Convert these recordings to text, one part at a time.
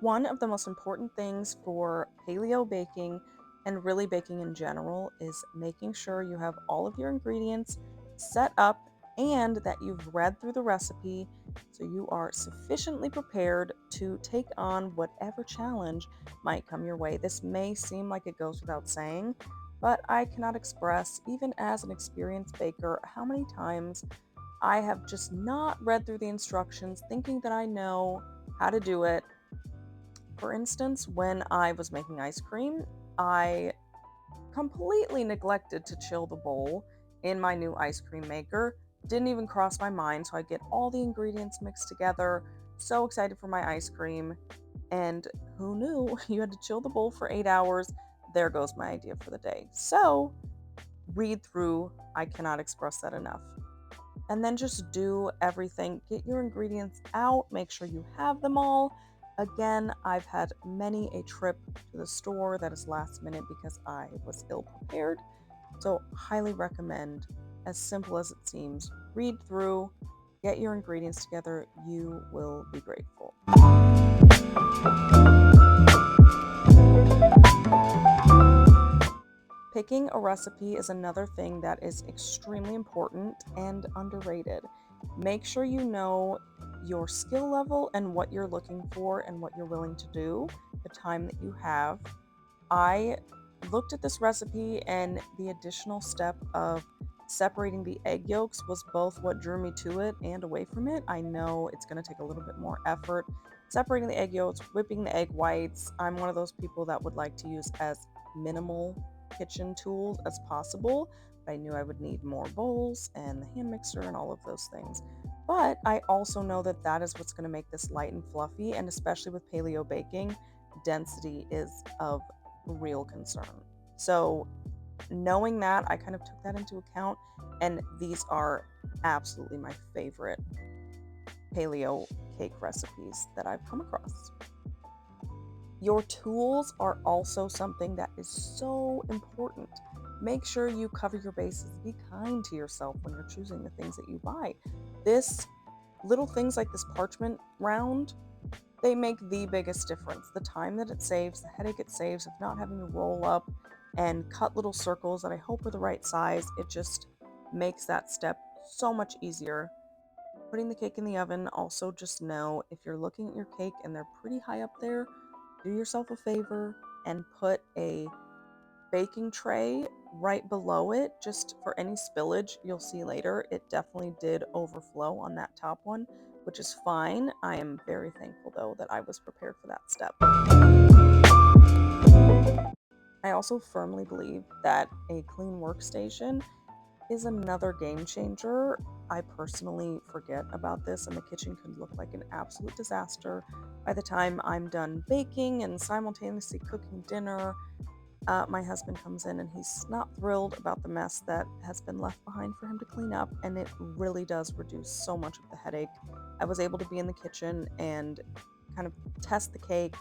One of the most important things for paleo baking and really baking in general is making sure you have all of your ingredients set up and that you've read through the recipe so you are sufficiently prepared to take on whatever challenge might come your way. This may seem like it goes without saying, but I cannot express, even as an experienced baker, how many times I have just not read through the instructions thinking that I know how to do it. For instance, when I was making ice cream, I completely neglected to chill the bowl in my new ice cream maker. Didn't even cross my mind, so I get all the ingredients mixed together. So excited for my ice cream. And who knew you had to chill the bowl for 8 hours? There goes my idea for the day. So, read through, I cannot express that enough. And then just do everything. Get your ingredients out, make sure you have them all. Again, I've had many a trip to the store that is last minute because I was ill prepared. So, highly recommend, as simple as it seems, read through, get your ingredients together. You will be grateful. Picking a recipe is another thing that is extremely important and underrated. Make sure you know your skill level and what you're looking for and what you're willing to do, the time that you have. I looked at this recipe, and the additional step of separating the egg yolks was both what drew me to it and away from it. I know it's going to take a little bit more effort separating the egg yolks, whipping the egg whites. I'm one of those people that would like to use as minimal kitchen tools as possible. But I knew I would need more bowls and the hand mixer and all of those things. But I also know that that is what's going to make this light and fluffy, and especially with paleo baking, density is of real concern. So, knowing that, I kind of took that into account, and these are absolutely my favorite paleo cake recipes that I've come across. Your tools are also something that is so important. Make sure you cover your bases. Be kind to yourself when you're choosing the things that you buy. Little things like this parchment round, they make the biggest difference. The time that it saves, the headache it saves of not having to roll up and cut little circles that I hope are the right size, it just makes that step so much easier. Putting the cake in the oven, also just know if you're looking at your cake and they're pretty high up there, do yourself a favor and put a baking tray right below it just for any spillage you'll see later. It definitely did overflow on that top one, which is fine. I am very thankful though that I was prepared for that step. I also firmly believe that a clean workstation is another game changer. I personally forget about this, and the kitchen can look like an absolute disaster by the time I'm done baking and simultaneously cooking dinner. My husband comes in and he's not thrilled about the mess that has been left behind for him to clean up, and it really does reduce so much of the headache. I was able to be in the kitchen and kind of test the cake,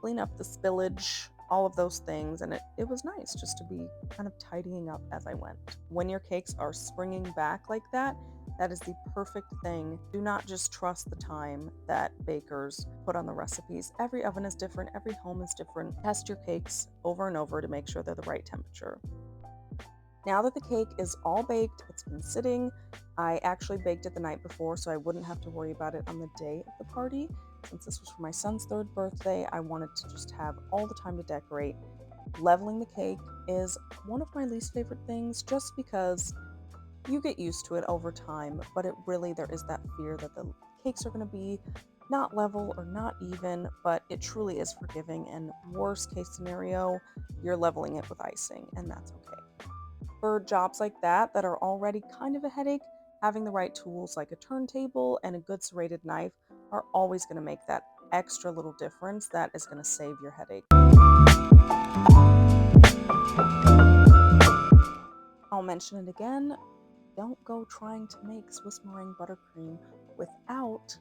clean up the spillage, all of those things, and it was nice just to be kind of tidying up as I went. When your cakes are springing back like that, that is the perfect thing. Do not just trust the time that bakers put on the recipes. Every oven is different, every home is different. Test your cakes over and over to make sure they're the right temperature. Now that the cake is all baked, it's been sitting. I actually baked it the night before so I wouldn't have to worry about it on the day of the party. Since this was for my son's 3rd birthday, I wanted to just have all the time to decorate. Leveling the cake is one of my least favorite things just because you get used to it over time, but there is that fear that the cakes are going to be not level or not even, but it truly is forgiving, and worst case scenario, you're leveling it with icing, and that's okay. For jobs like that are already kind of a headache, having the right tools like a turntable and a good serrated knife are always going to make that extra little difference that is going to save your headache. I'll mention it again. Don't go trying to make Swiss meringue buttercream without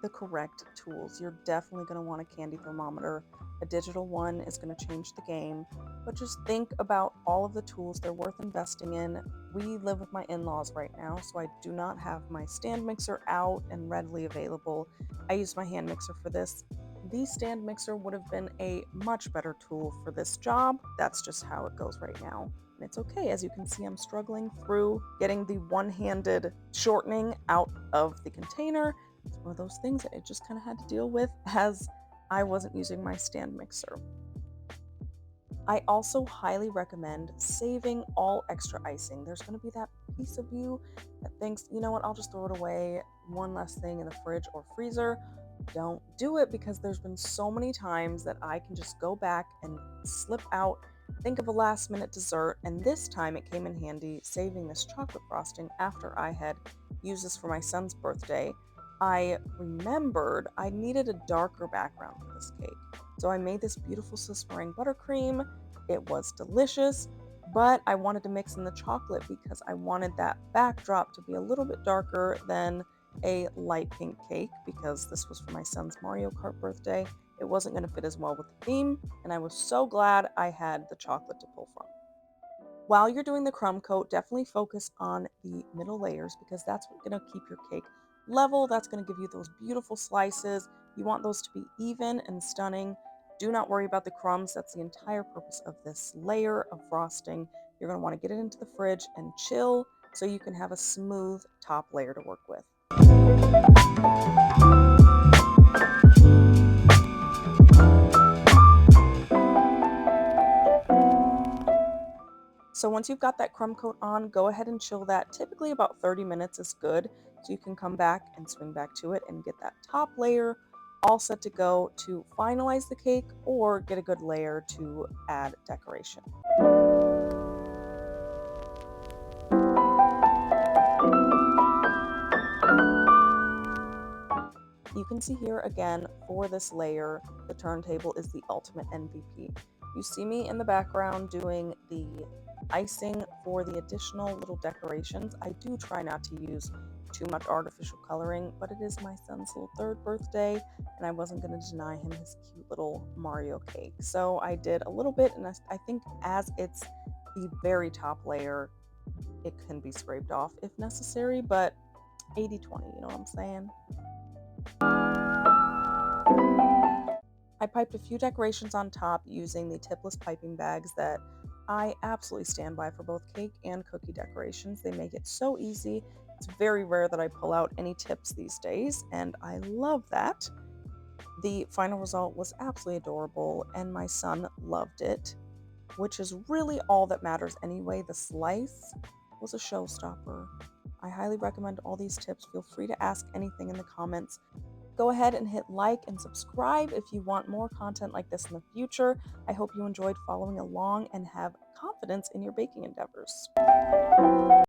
the correct tools. You're definitely going to want a candy thermometer. A digital one is going to change the game, but just think about all of the tools. They're worth investing in. We live with my in-laws right now, so I do not have my stand mixer out and readily available. I use my hand mixer for this. The stand mixer would have been a much better tool for this job. That's just how it goes right now. And it's okay. As you can see, I'm struggling through getting the one-handed shortening out of the container. It's one of those things that I just kind of had to deal with as I wasn't using my stand mixer. I also highly recommend saving all extra icing. There's going to be that piece of you that thinks, you know what, I'll just throw it away, one less thing in the fridge or freezer. Don't do it, because there's been so many times that I can just go back and slip out, think of a last minute dessert, and this time it came in handy saving this chocolate frosting after I had used this for my son's birthday. I remembered I needed a darker background for this cake. So I made this beautiful Swiss meringue buttercream. It was delicious, but I wanted to mix in the chocolate because I wanted that backdrop to be a little bit darker than a light pink cake, because this was for my son's Mario Kart birthday. It wasn't going to fit as well with the theme, and I was so glad I had the chocolate to pull from. While you're doing the crumb coat, definitely focus on the middle layers, because that's what's going to keep your cake level. That's going to give you those beautiful slices. You want those to be even and stunning. Do not worry about the crumbs. That's the entire purpose of this layer of frosting. You're going to want to get it into the fridge and chill so you can have a smooth top layer to work with. So once you've got that crumb coat on, go ahead and chill that. Typically about 30 minutes is good, so you can come back and swing back to it and get that top layer all set to go to finalize the cake, or get a good layer to add decoration. You can see here again, for this layer, the turntable is the ultimate MVP. You see me in the background doing the icing for the additional little decorations. I do try not to use too much artificial coloring, but it is my son's little third birthday, and I wasn't going to deny him his cute little Mario cake. So I did a little bit, and I think as it's the very top layer, it can be scraped off if necessary, but 80/20, you know what I'm saying? I piped a few decorations on top using the tipless piping bags that I absolutely stand by for both cake and cookie decorations. They make it so easy. It's very rare that I pull out any tips these days, and I love that. The final result was absolutely adorable, and my son loved it, which is really all that matters anyway. The slice was a showstopper. I highly recommend all these tips. Feel free to ask anything in the comments. Go ahead and hit like and subscribe if you want more content like this in the future. I hope you enjoyed following along and have confidence in your baking endeavors.